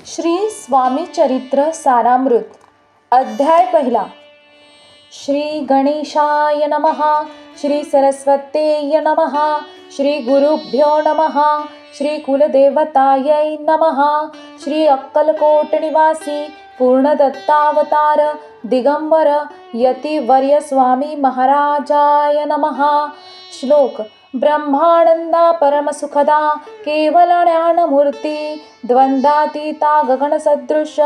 श्री स्वामी चरित्र सारामृत अध्याय पहिला। श्री गणेशाय नमः, श्री सरस्वत्यै नमः, श्री गुरुभ्यो नमः, श्री कुलदेवतायै नमः, श्री अक्कलकोट निवासी पूर्णदत्तावतार दिगंबर यतिवर्य स्वामी महाराजाय नमः। श्लोक। ब्रह्मानंदा परमसुखदा केवल ज्ञानमूर्ती द्वंद्वातीता गगनसदृश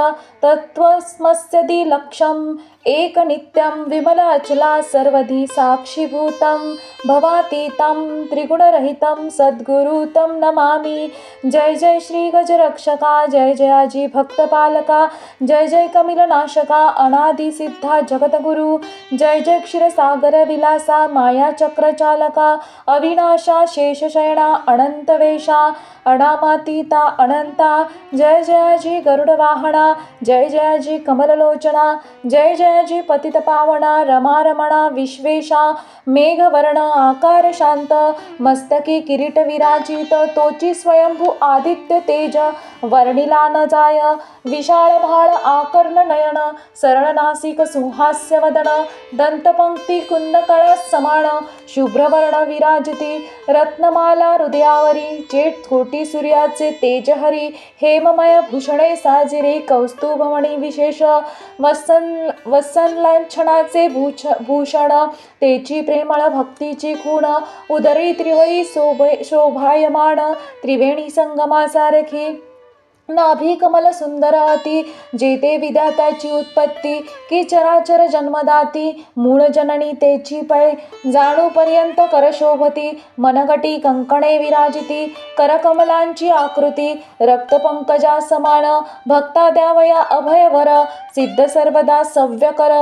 तत्त्वमस्यदि लक्ष्यम् एक नित्यं विमल अचला सर्वधी साक्षीभूतं भवातीतं त्रिगुणरहितं सद्गुरु तं नमामि। जय जय श्री गजरक्षका, जय जयाजी भक्तपालका, जय जय कमिलनाशका अनादि सिद्धा जगतगुरु, जय जय क्षीरसागर विलासा माया चक्रचालका अविनाशा शेषशयना अनंतवेशा अनामातीता अनंता, जय जयाजी गरुडवाहना, जय जयाजी कमललोचना, जय जयाजी पतितपावना रमा रमणा विश्वेशा मेघवर्ण आकार शांत मस्तकी किरीट विराजित तोची स्वयंभू आदित्य तेज वर्णिला न जाय विशाल भाळ आकर्ण नयन सरळ नासिक सुहास्य वदन दंतपंक्ती कुंदकळ समान शुभ्रवर्ण विराजती रत्नमाला हृदयावरी जेठ कोटी सूर्याचे तेज हरी हेममय भूषणे साजिरे कौस्तुभमणी विशेष वसन लांछनाचे भूषण तेची प्रेमळ भक्तीची खूण उदरी त्रिवळी शोभायमान त्रिवेणी संगमासारखी नाभी कमल सुंदर अति जेते विधात्याची उत्पत्ती की चराचर जन्मदाती मूळ जननी तेची पै जाणू पर्यंत करशोभती मनगटी कंकणे विराजिती करकमलांची आकृती रक्तपंकजा समान भक्ता द्यावया अभयवर सिद्ध सर्वदा सव्यकर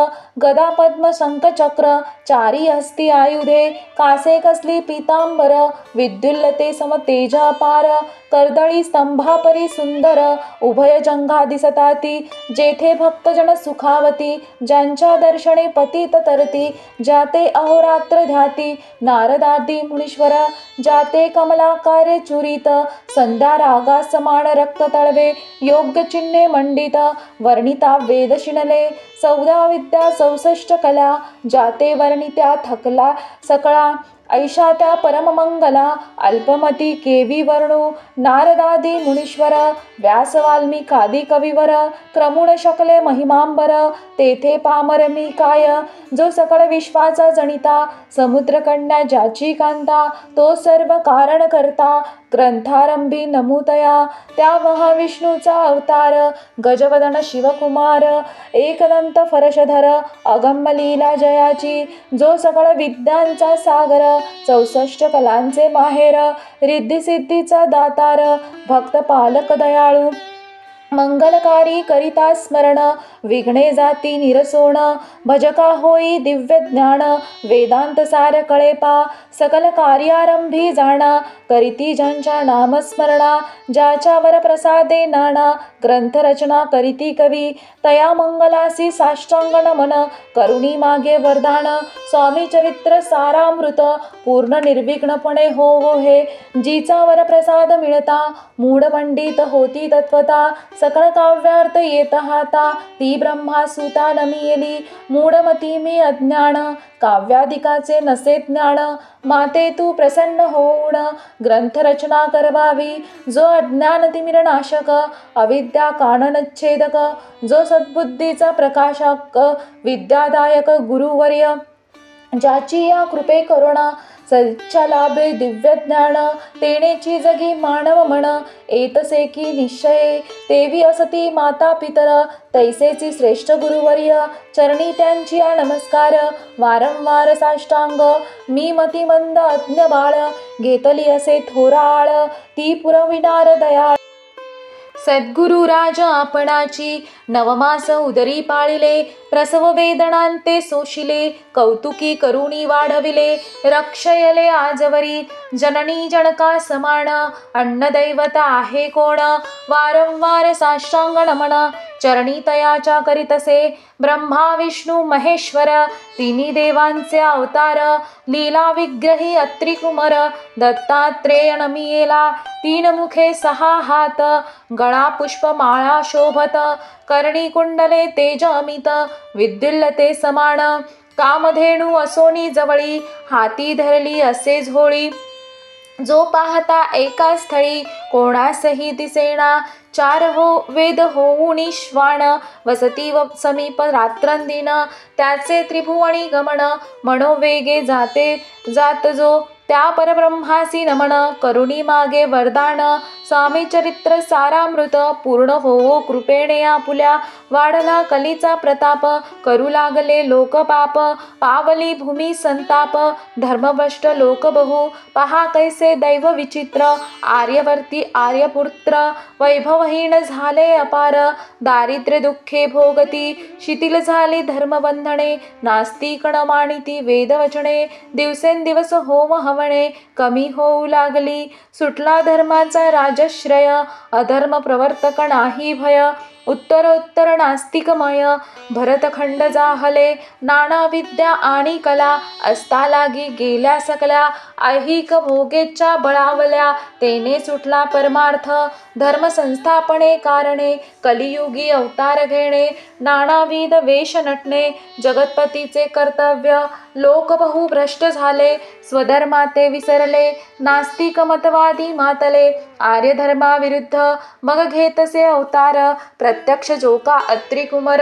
गदा पद्म शंखचक्र चारी हस्ती आयुधे कासे कसली पीतांबर विद्युल्लते सम तेजा पार कर्दळी स्तंभापरी सुंदर उभय जंघा दिसताती जेथे भक्तजन सुखावती ज्यांच्या दर्शने पतित तरती जाते अहोरात्र ध्याती नारदादी मुनीश्वर जाते कमलाकारे चुरित संध्या रागा समान रक्त तळवे योग्य चिन्हे मंडित वर्णिता वेद शिणले 14 विद्या 64 कला जाते वर्णित्या थकला सकळा ऐशा त्या परममंगला अल्पमती केवी वर्णू नारदादी मुनीश्वर व्यास वाल्मिकादी कविवर क्रमुण शकले महिमांबर तेथे पामर मी काय जो सकळ विश्वाचा जनिता समुद्रकन्या ज्याची कांता तो सर्व कारण करता ग्रंथारंभी नमुतया त्या महाविष्णूचा अवतार गजवदन शिवकुमार एकदंत फरशधर अगम्य लीला जयाची जो सकळ विद्यांचा सागर 64 कलांचे माहेर रिद्धी सिद्धीचा दातार भक्त पालक दयाळू मंगलकारी करिता स्मरण विघ्ने जाती निरसोण भजका होई दिव्य ज्ञान वेदांत सार कळेपा सकल कार्यारंभी जाणा करीती ज्यांच्या नामस्मरणा ज्याच्यावर प्रसादे नाना ग्रंथ रचना करीती कवी तया मंगलासी साष्टांग नमन करुणी मागे वरदान स्वामी चरित्र सारामृत पूर्ण निर्विघ्नपणे हो हे जिचावर प्रसाद मिळता मूढ पंडित होती तत्वता सकळ काव्यार्थ येत हाता ती ब्रह्मा सुता नमियली मूढमती मी अज्ञान काव्याधिकाचे नसे ज्ञान माते तू प्रसन्न होऊन ग्रंथ रचना करवावी जो अज्ञान तिमिर नाशक अविद्या काननच्छेदक जो सद्बुद्धीचा प्रकाशक विद्यादायक गुरुवर्य ज्याची या कृपे करुणा सच्चा लाभे दिव्य ज्ञान तेनेची जगी मानव म्हण एतसे की निश्चये तेवी असती माता पितर तैसेची श्रेष्ठ गुरुवर्य चरणी त्यांची नमस्कार वारंवार साष्टांग मी मतिमंद अज्ञ बाळ घेतली असे थोराळ ती पुरविणार दयाळ सद्गुरु राज आपणाची नवमास उदरी पाळिले प्रसव वेदनांते सोशिले कौतुकी करुणी वाढविले रक्षयले आजवरी जननी जनका समान अन्नदैवत आहे कोण वारंवार साष्टांग नमन चरणी तयाच्या करीतसे ब्रह्मा विष्णू महेश्वर तिन्ही देवांचे अवतार लीला विग्रही अत्रिकुमार दत्तात्रेय नमियेला तीन मुखे सहा हात गळा पुष्प माळा शोभत कर्णी कुंडले तेज अमित विद्युल्लते समान कामधेनू असोनी जवळी हाती धरली असे झोळी जो पाहता एका स्थळी कोणासही दिसेना चार हो वेद होऊनी श्वान वसती व समीप रात्रंदिन त्याचे त्रिभुवनी गमन मनोवेगे जाते जात जो त्या परब्रह्मासी नमन करुणी मागे वरदान स्वामी चरित्र सारामृत पूर्ण हो कृपेने आपुल्या वाढला कलीचा प्रताप करू लागले लोकपाप पावली भूमी संताप धर्मभ्रष्ट लोक बहु पहा कैसे दैव विचित्र आर्यवर्ती आर्यपुत्र वैभवहीन झाले अपार दारिद्र्य दुःखे भोगती शिथिल झाली धर्मबंधने नास्तिक न मानिती वेदवचने दिवसेंदिवस होम हवणे कमी होऊ लागली सुटला धर्माचा राजश्रय अधर्म प्रवर्तक नाही भय उत्तरोत्तर नास्तिकमय भरतखंड जाहले नाना विद्या आणि कला असता लागी गेल्या सकल्या ऐहिक भोगेच्या बळावल्या तेने सुटला परमार्थ धर्म संस्थापने कारणे कलियुगी अवतार घेणे नानाविध वेश नटणे जगतपतीचे कर्तव्य लोक बहु भ्रष्ट झाले स्वधर्माते विसरले नास्तिक मतवादी मातले आर्यधर्माविरुद्ध मग घेतसे अवतार प्रत्यक्ष जोका अत्रिकुमार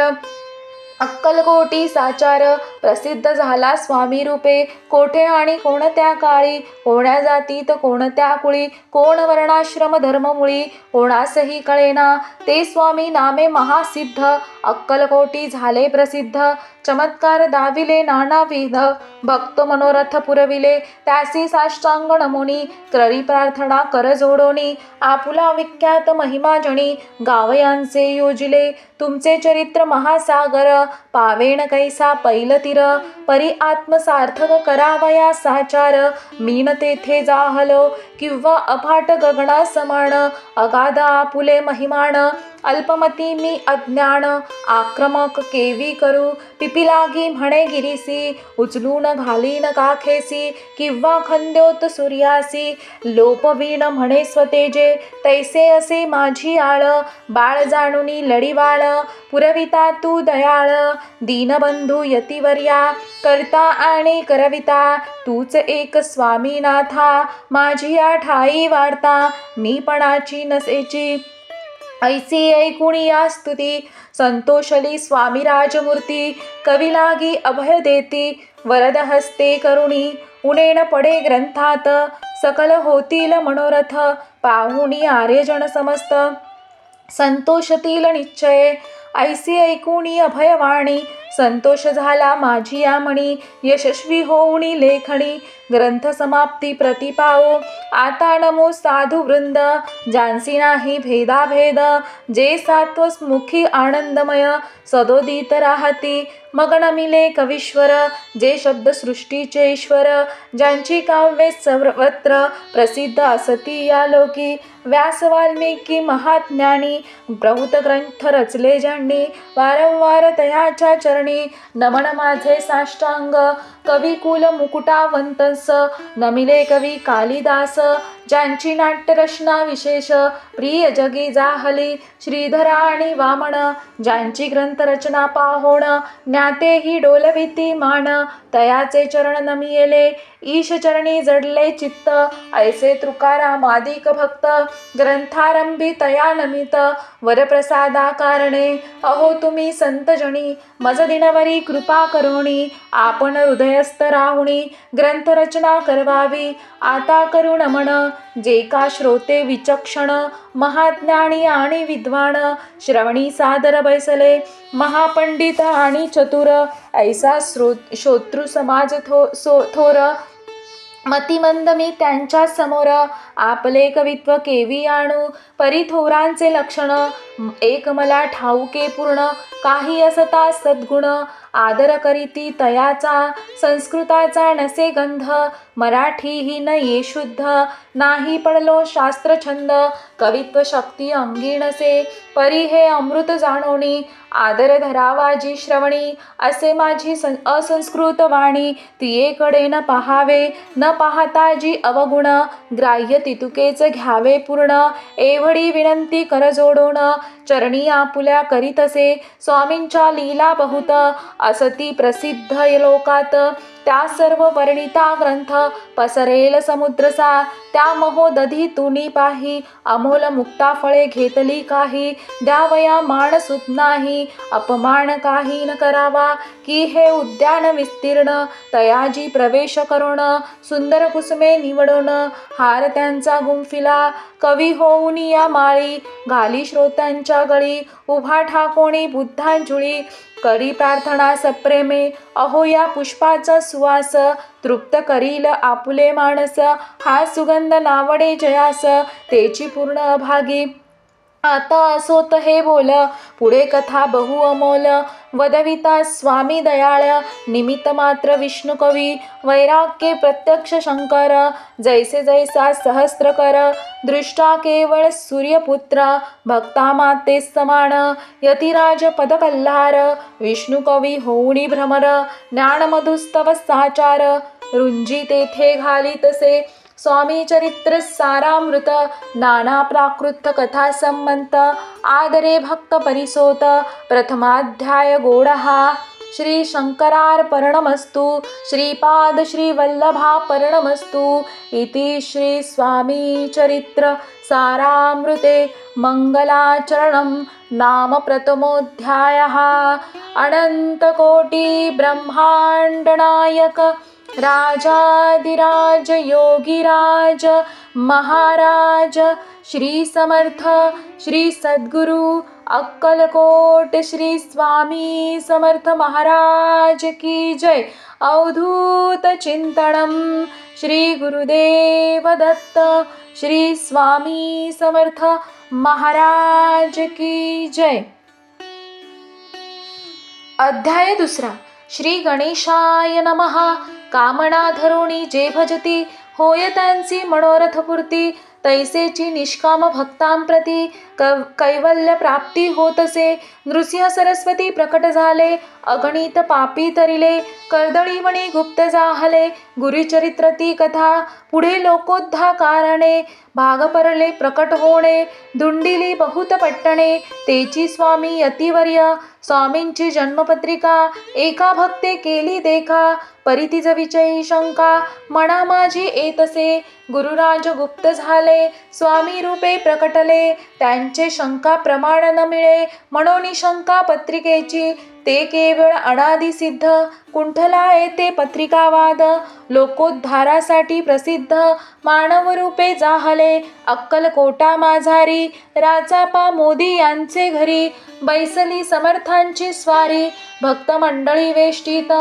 अक्कलकोटी साचार प्रसिद्ध झाला स्वामी रूपे कोठे आणि कोणत्या काळी कोण्या जातीत कोणत्या कुळी कोण वर्णाश्रम धर्ममुळी कोणासही कळेना ते स्वामी नामे महासिद्ध अक्कलकोटी झाले प्रसिद्ध चमत्कार दाविले नानाविध भक्त मनोरथ पुरविले त्यासी साष्टांग नमोनी क्ररी प्रार्थना कर जोडोनी आपुला विख्यात महिमा जणी गावयांचे योजिले तुमचे चरित्र महासागर पावेण कैसा पैल तीर परी आत्मसार्थक करावया साचार मीन तेथे जाहलो किंवा अफाट गगना समान अगाध आपुले महिमान अल्पमती मी अज्ञान आक्रमक केवी करू पिपिलागी म्हणे गिरीसी उचलून घालीन काखेसी किंवा खंद्योत सूर्यासी लोपवीण म्हणे स्वतेजे तैसे असे माझी आळ बाळ जाणुनी लढीवाळ पुरविता तू दयाळ दीनबंधू यतिवर्या करता आणि करविता तूच एक स्वामीनाथा माझी या ठाई वार्ता मीपणाची नसेची ऐसी ऐकुणी या स्तुती संतोषली स्वामी राजमूर्ती कवी लागी अभय देती वरद हस्ते करुणी उनेन पडे ग्रंथात सकल होतील मनोरथ पाहुणी आर्यजन समस्त संतोषतील निश्चय ऐसी ऐकुणी अभयवाणी संतोष झाला माझी या मणी यशस्वी होऊनी लेखणी ग्रंथ समाप्ती प्रतिपाओ आता नमो साधू वृंद जानसी नाही भेदाभेद जे सात्वमुखी आनंदमय सदोदित राहती मग नमिले कवीश्वर जे शब्द सृष्टीचे ईश्वर ज्यांची काव्ये सर्वत्र प्रसिद्ध असती या लोकी व्यास वाल्मिकी महाज्ञानी प्रभूत ग्रंथ रचले ज्यांनी वारंवार तयाच्या चरणी नमन माझे साष्टांग कविकुल मुकुटावंतस नमिले कवी कालिदास ज्यांची नाट्यरचना विशेष प्रिय जगी जाहली श्रीधर आणि वामन ज्यांची ग्रंथरचना पाहोण ज्ञातेही डोलविती मान तयाचे चरण नमियेले ईश चरणी जडले चित्त ऐसे तुकाराम आदिक भक्त ग्रंथारंभी तया नमित वरप्रसादा कारणे अहो तुम्ही संतजणी मज दिनवरी कृपा करुणी आपण हृदयस्थ राहुणी ग्रंथरचना करवावी आता करू नमन जे का श्रोते विचक्षण महाज्ञानी आणि विद्वान श्रवणी सादर बैसले महापंडित आणि चतुर ऐसा श्रोतृ समाज थोर मतिमंद मी त्यांच्या समोर आपले कवित्व केवी आणू परिथोरांचे लक्षण एक मला ठाऊके पूर्ण काही असता सद्गुण आदर करीती तयाचा संस्कृताचा नसे गंध मराठी ही न ये शुद्ध, नाही पडलो शास्त्रछंद, कवित्व शक्ती अंगी नसे, परी हे अमृत जाणोनी, आदर धरावा जी श्रवणी, असे माझी असंस्कृत वाणी, तियेकडे न पाहावे, न पाहता जी अवगुण, ग्राह्य तितुकेच घ्यावे पूर्ण, एवढी विनंती कर जोडून, चरणी आपुल्या करीतसे, स्वामींच्या लीला बहुत, असती प्रसिद्ध लोकात, त्या सर्व वर्णिता ग्रंथ, पसरेल समुद्रसा, त्या महोदधी तुनी पाही, अमोल मुक्ता फळे घेतली काही, द्यावया मान सुत नाही, अपमान काही न करावा, की हे उद्यान विस्तीर्ण, तयाजी प्रवेश करून, सुंदर कुसुमे निवडून, हार त्यांचा गुंफिला, कवी होऊन या माळी, घाली श्रोत्यांच्या गळी, उभा ठाकोणी बुद्धांजुळी, करी प्रार्थना सप्रेमे, अहो या पुष्पाचा सुवास, तृप्त करील आपुले मानस, हा सुगंध नावडे जयास, तेची पूर्ण अभागी, आता असोत हे बोल, पुढे कथा बहु अमोल, वदविता स्वामी दयाळ, निमित्त मात्र विष्णू कवी, वैराग्य प्रत्यक्ष शंकर, जैसे जैसा सहस्त्र कर, दृष्टा केवळ सूर्यपुत्र, भक्ता माते समान, यतिराज पद कल्हार, विष्णू कवी होऊनी भ्रमर, ज्ञानमधुस्तव साचार, रुंजी तेथे घाली तसे, स्वामी चरित्र सारामृत, नाना प्राकृत कथा संमंत, आदरे भक्त परिसोत, प्रथमाध्याय गोडहा, श्री शंकरार्पणमस्तु, श्रीपाद श्री वल्लभार्पणमस्तु, इति श्री स्वामी चरित्र सारामृते मंगलाचरणं नाम प्रथमोऽध्यायः। अनंतकोटि ब्रह्मांड नायक राजाधिराज योगीराज महाराज श्री समर्थ श्री सद्गुरु अक्कलकोट श्री स्वामी समर्थ महाराज की जय। अवधूत चिंतनम श्री गुरुदेव दत्त श्री स्वामी समर्थ महाराज की जय। अध्याय दुसरा। श्री गणेशाय नमः। कामना धरुणी जे भजती, होय त्यांची मनोरथपूर्ती, तैसेची निष्काम भक्तांप्रती कैवल्य प्राप्ती होतसे। नृसिंह सरस्वती प्रकट झाले, अगणित पापी तरिले, कर्दळीवणी गुप्त जाहले, गुरुचरित्र ती कथा, पुढे लोकोद्धा कारणे, भाग परले प्रकट होणे, धुंडिली बहुत पट्टणे, तेची स्वामी यतिवर्य, स्वामींची जन्मपत्रिका, एका भक्ते केली देखा, परितिज विचयी शंका, मना माझी येतसे, गुरुराज गुप्त झाले, स्वामी रूपे प्रकटले, त्यांचे शंका प्रमाण न मिळे, म्हणून शंका पत्रिकेची, ते केवळ अनादि सिद्ध, कुंठला येते पत्रिकावाद, लोकोद्धारासाठी प्रसिद्ध, मानव रूपे जाहले, अक्कलकोटा माझारी, राजापा मोदी यांचे घरी, बैसली समर्थांची स्वारी, भक्त मंडळी वेष्टीत,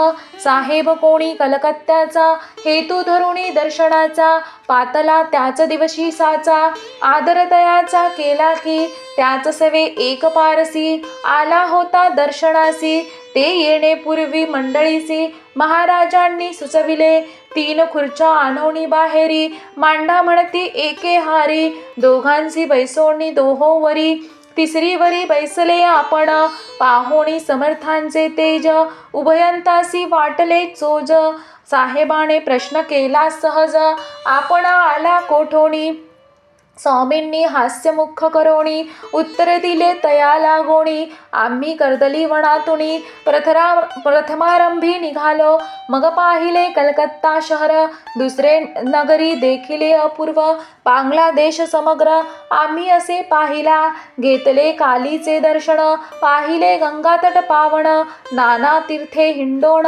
साहेब कोणी कलकत्त्याचा, हेतू धरुणी दर्शनाचा, पातला त्याच दिवशी साचा, आदर दयाचा केला की, त्याच सवे एक पारसी, आला होता दर्शनासी, ते येणे पूर्वी मंडळीसी, महाराजांनी सुचविले, 3 खुर्च्या आणोनी बाहेरी, मांडा म्हणती एके हारी, दोघांसी बैसोनी दोहोवरी, तिसरी वरी बैसले आपण, पाहोणी समर्थांचे तेज, उभयंतासी वाटले चोज, साहेबाने प्रश्न केला सहज, आपण आला कोठोनी, स्वामींनी हास्यमुख करोणी, उत्तर दिले तया लागोणी, आम्ही कर्दली वनातुनी, प्रथमारंभी निघालो, मग पाहिले कलकत्ता शहर, दुसरे नगरी देखिले अपूर्व, बांगलादेश समग्र, आम्ही असे पाहिला, घेतले कालीचे दर्शन, पाहिले गंगातट पावन, नाना तीर्थे हिंडोण,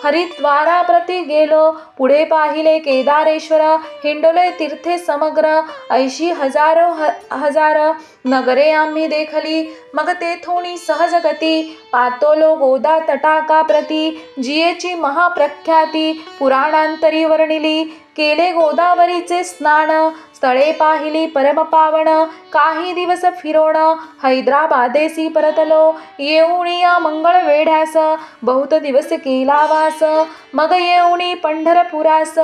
हरिद्वाराप्रती गेलो, पुढे पाहिले केदारेश्वर, हिंडोले तीर्थे समग्र, 80,000 नगरे आम्ही देखली, मग तेथोनी सहजगती पातोलो गोदा तटाका प्रती जियेची महाप्रख्याती पुराणांतरी वर्णिली केले गोदावरीचे स्नान स्थळे पाहिली परम पावन काही दिवस फिरोण हैदराबादेसी परतलो येऊनी या मंगळ वेढ्यास बहुत दिवस केला वास मग येऊनी पंढरपुरास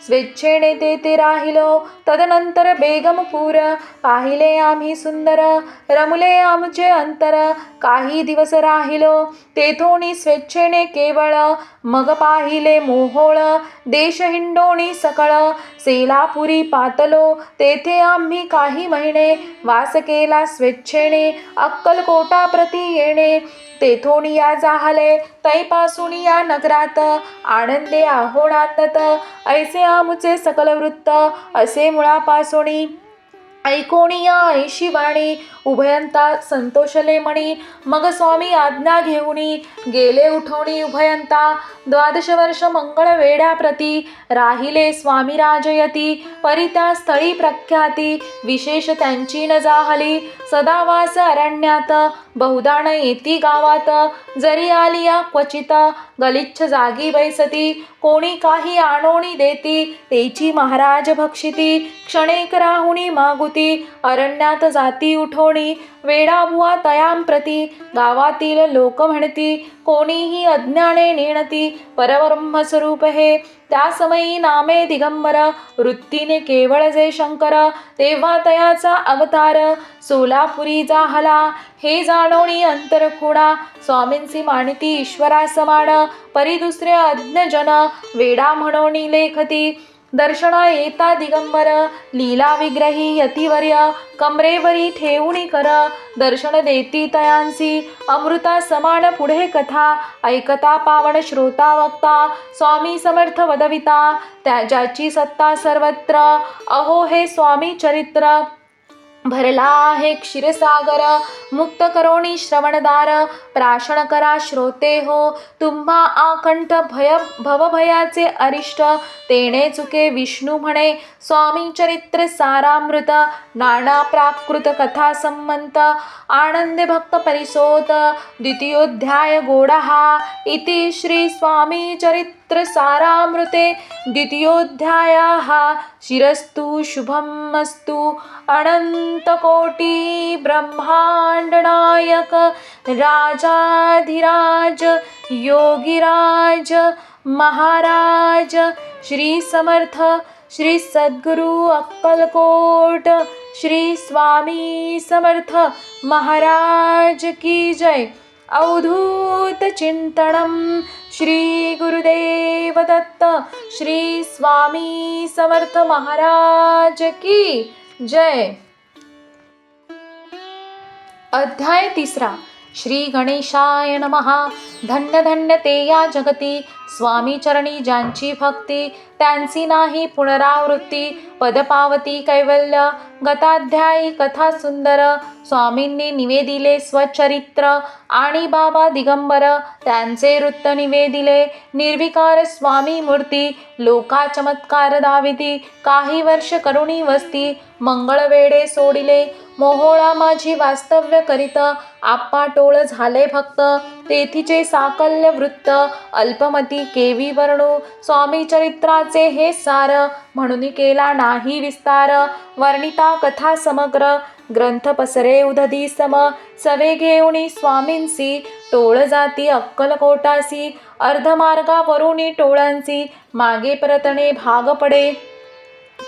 स्वेच्छेने ते राहिलो तदनंतर बेगमपूर पाहिले आम्ही सुंदर रमले आमचे अंतर काही दिवस राहिलो तेथोनी स्वेच्छेने केवळ मग पाहिले मोहोळ देश हिंडोणी सकळ सेलापुरी पातलो तेथे आम्ही काही महिने वास केला स्वेच्छेने अक्कलकोटा प्रती येणे तेथोनी या जाहले तैपासून या नगरात आनंदे आहोणात ऐसे आमुचे सकल वृत्त असे मुळापासोनी ऐकोणी या ऐशी वाणी उभयंता संतोषले मणी मग स्वामी आज्ञा घेऊनी गेले उठवणी उभयंता 12 वर्ष मंगळ वेड्याप्रती राहिले स्वामी राजयती परी त्या स्थळी प्रख्याती विशेष त्यांची न जाहली सदावास अरण्यात बहुदान येती गावात जरी आली या क्वचित गलिच्छ जागी बैसती कोणी काही आणोणी देती तेची महाराज भक्षिती क्षणेक राहुणी मागुती अरण्यात जाती उठवणी वेडाबुवा तयां प्रती गावातील लोक म्हणती कोणीही अज्ञाने नेणती परब्रह्मस्वरूप हे त्या समयी नामे दिगंबर वृत्तीने केवळ जे शंकर तेव्हा तयाचा अवतार सोलापुरी जाहला हे जाणोणी अंतरखुणा स्वामींची मानिती ईश्वरा समान परी दुसरे अज्ञजन वेडा म्हणोनी लेखती दर्शना येता दिगंबर लीला विग्रही यतिवर्य कमरेवरी ठेवणी कर दर्शन देती तयांसी अमृता समान पुढे कथा ऐकता पावन श्रोता वक्ता स्वामी समर्थ वदविता त्याच्याची सत्ता सर्वत्र अहो हे स्वामी चरित्र भरला आहे क्षीरसागर मुक्त करोणी श्रवणदार प्राशन करा श्रोते हो तुम्हा आकंठ भवभयाचे अरिष्ट तेणे चुके विष्णू म्हणे स्वामी चरित्र सारामृत नाना प्राकृत कथा संमंत आनंद भक्त परिसोत द्वितीयोध्याय गोडहा इति श्री स्वामी चरित्र सारामृते द्वितीयोध्यायः शिरस्तु शुभमस्तु अनंत कोटी ब्रह्मांड नायक राजाधिराज योगीराज महाराज श्री समर्थ श्री सद्गुरु अक्कलकोट श्री स्वामी समर्थ महाराज की जय। अवधूत चिंतनम श्री गुरुदेव दत्त श्री स्वामी समर्थ महाराज की जय। अध्याय 3 श्री गणेशाय नमः। धन्य धन्य ते या जगती स्वामी चरणी ज्यांची भक्ती त्यांची नाही पुनरावृत्ती पदपावती कैवल्य। गताध्यायी कथा सुंदर स्वामींनी निवेदिले स्वचरित्र आणि बाबा दिगंबर त्यांचे वृत्त निवेदिले। निर्विकार स्वामी मूर्ती लोका चमत्कार दाविती काही वर्ष करुणी वस्ती मंगळवेडे सोडिले मोहोळा माझी वास्तव्य करीत आप्पा टोळ झाले भक्त तेथीचे साकल्य वृत्त अल्पमती केवी वर्णू स्वामी चरित्राचे हे सार म्हणून केला नाही विस्तार वर्णिता कथा समग्र ग्रंथ पसरे उदधी सम सवे घेऊनी स्वामींसी टोळ जाती अक्कलकोटासी अर्धमार्गावरुनी टोळांची मागे परतणे भाग पडे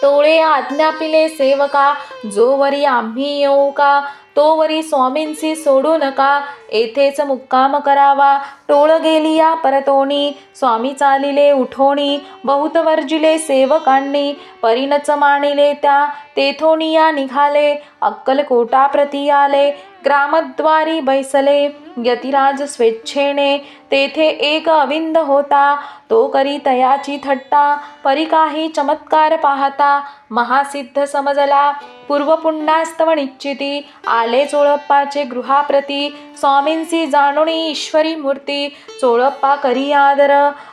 टोळे आज्ञापिले सेवका जोवरी आम्ही येऊ का तोवरी स्वामींसी सोडू नका येथेच मुक्काम करावा। टोळ गेली या परतोणी स्वामी चालिले उठोणी बहुत वर्जिले सेवकांनी परिणच मानिले त्या तेथोणी या निघाले अक्कलकोटा प्रती आले ग्रामद्वारी बैसले यतिराज स्वेच्छेने तेथे एक अविंद होता, तो करी तयाची थट्टा, परी काही चमत्कार पाहता, महासिद्ध समजला पूर्व पुण्यास्तव निश्चिती, आले चोळप्पाचे गृहाप्रती, स्वामींसी जाणुनी ईश्वरी मूर्ती, चोळप्पा करी आदर,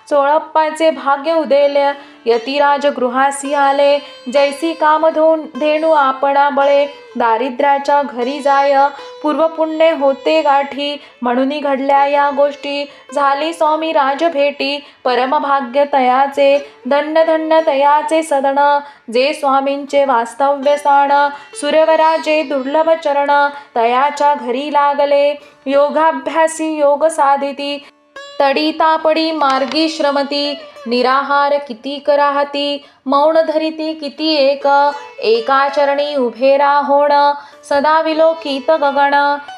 चोळप्पाचे भाग्य उदेल, यतिराज गृहासी आले, जैसी धेणू आपणा बळे, दारिद्र्याच्या घरी जाय, पूर्वपुण्य होते गाठी, म्हणून घडल्या या गोष्टी, झाली स्वामी राज भेटी, परमभाग्य तयाचे, धन्य धन्य तयाचे सदन, जे स्वामींचे वास्तव्य स्थान, सूर्यवराजे दुर्लभ चरण, तयाच्या घरी लागले, योगाभ्यासी योग साधिती, तडी तापडी मार्गी श्रमती, निराहार किती कराहती, मौन धरिती किती एका चरणी उभे राहोण, सदा विलोकित गगन,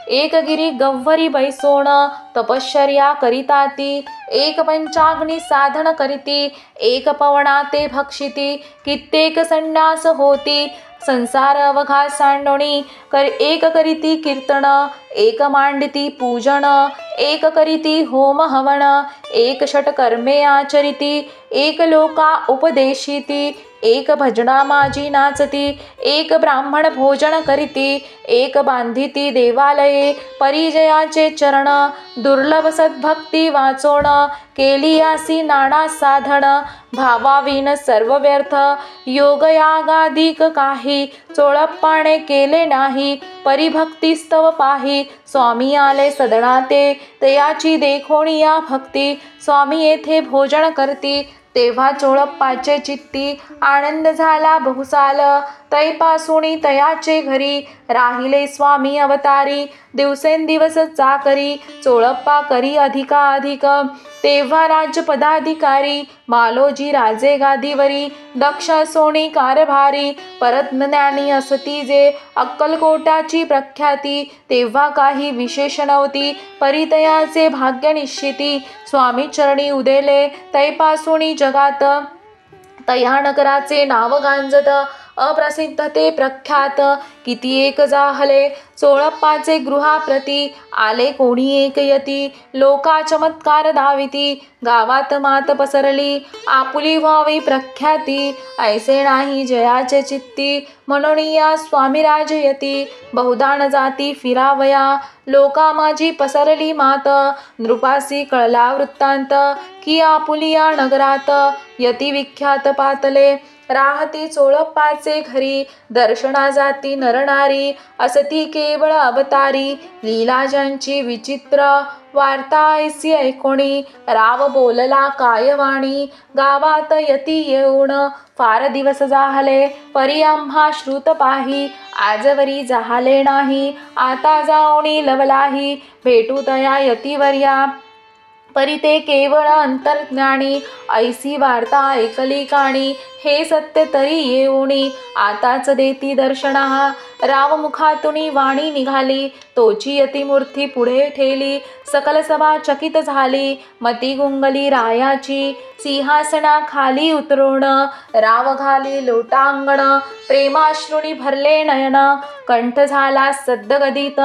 एक गिरी गव्वरी बैसोण, तपश्चर्या करिताती, एक पंचाग्नी साधन करीती, एक पवना ते भक्षिती, कित्येक संन्यास होती, संसार अवघा सांडोणी, एक करीती कीर्तन, एक मांडिती पूजन, एक करीती होम हवन, एक षट कर्मे आचरिती, एक लोका उपदेशिती, एक भजना माजी नाचती, एक ब्राह्मण भोजन करीती, एक बांधिती देवालये, परिजयाचे चरण, दुर्लभ सद्भक्ती वाचोण, केली आसी नाना साधन, भावाविन सर्व व्यर्थ, योगयागाधिक काही, चोळप्पाने केले नाही, परिभक्तीस्तव पाही, स्वामी आले सदनाते, तयाची देखोणी या भक्ती, स्वामी येथे भोजन करती, तेव्हा चोळप्पाचे चित्ती, आनंद झाला बहुसाल, तैपासुणी तयाचे घरी, राहिले स्वामी अवतारी, दिवसेंदिवस चाकरी, चोळप्पा करी अधिकाधिक, तेव्हा राज्यपदाधिकारी, मालोजी राजे गादीवरी, दक्ष सोनी कारभारी, परज्ञानी असती जे, अक्कलकोटाची प्रख्याती, तेव्हा काही विशेष नव्हती, परितयाचे भाग्य निश्चिती, स्वामी चरणी उदेले, तैपासुणी जगात, तया नगराचे नाव गांजत, अप्रसिद्ध ते प्रख्यात, किती एक जाहले, चोळप्पाचे गृहाप्रती, आले कोणी एक यती, लोका चमत्कार दाविती, गावात मात पसरली, आपुली व्हावी प्रख्याती, ऐसे नाही जयाचे चित्ती, म्हणून या स्वामीराज यती, बहुदान जाती फिरावया, लोका माझी पसरली मात, नृपासी कळला वृत्तांत, की आपुलिया नगरात, यती विख्यात पातले, राहती चोळप्पाचे घरी, दर्शना जाती नरनारी, असती केवळ अवतारी, लीला ज्यांची विचित्र, वार्ता ऐसी ऐकोणी, राव बोलला काय वाणी, गावात यती येऊन, फार दिवस जाहले, परी आम्हा श्रुत पाही, आजवरी जाहले नाही, आता जाऊनी लवलाही, भेटू तया यतीवर्या, परी ते केवळ अंतर्ज्ञानी, ऐसी वार्ता ऐकली काणी, हे सत्य तरी येऊनी, आताच देती दर्शना, राव मुखातुनी वाणी निघाली, तोची यतिमूर्ती पुढे ठेली, सकल सभा चकित झाली, मती गुंगली रायाची, सिंहासना खाली उतरून, राव घाली लोटांगण, प्रेमाश्रुनी भरले नयन, कंठ झाला सद्गदित,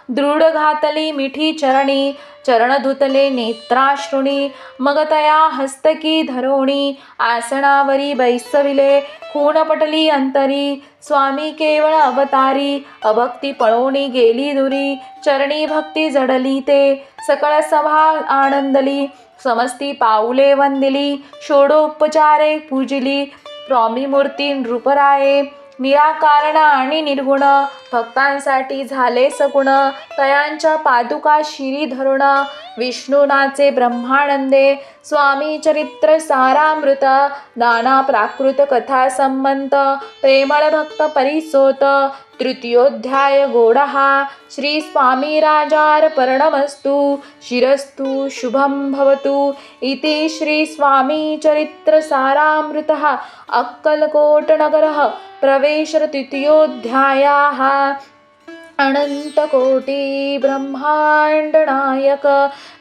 दृढ घातली मिठी चरणी, चरण धुतले नेत्राश्रुणी, मग तया हस्तकी धरोणी, आसनावरी बैसविले, खून पटली अंतरी, स्वामी केवळ अवतारी, अभक्ती पळोनी गेली दुरी, चरणी भक्ती जडली ते, सकळ सभा आनंदली, समस्ती पाऊले वंदिली, षोडोपचारे पूजिली, स्वामी मूर्ती नृपराये, निराकारण आणि निर्गुण, भक्तांसाठी झाले सगुण, तयांच्या पादुका शिरी धरुण, विष्णुनाचे ब्रह्मानंदे, स्वामी चरित्र सारामृत, नाना प्राकृत कथा संबंत, प्रेमळ भक्त परिसोत, तृतीयोध्याय गोडहा, श्री स्वामी राजार्पणमस्तु, शिरस्तु शुभं भवतु, इति श्री स्वामी चरित्र सारामृतः अक्कलकोट नगरः प्रवेश तृतीयोध्यायः। अनंतकोटी ब्रह्मांड नायक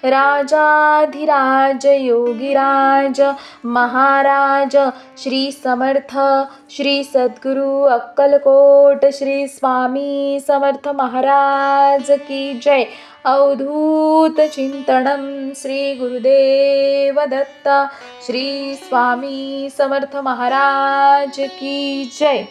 राजाधिराज योगीराज महाराज श्री समर्थ श्री सद्गुरु अक्कलकोट श्री स्वामी समर्थ महाराज की जय। अवधूत चिंतनम श्री गुरुदेव दत्त श्री स्वामी समर्थ महाराज की जय।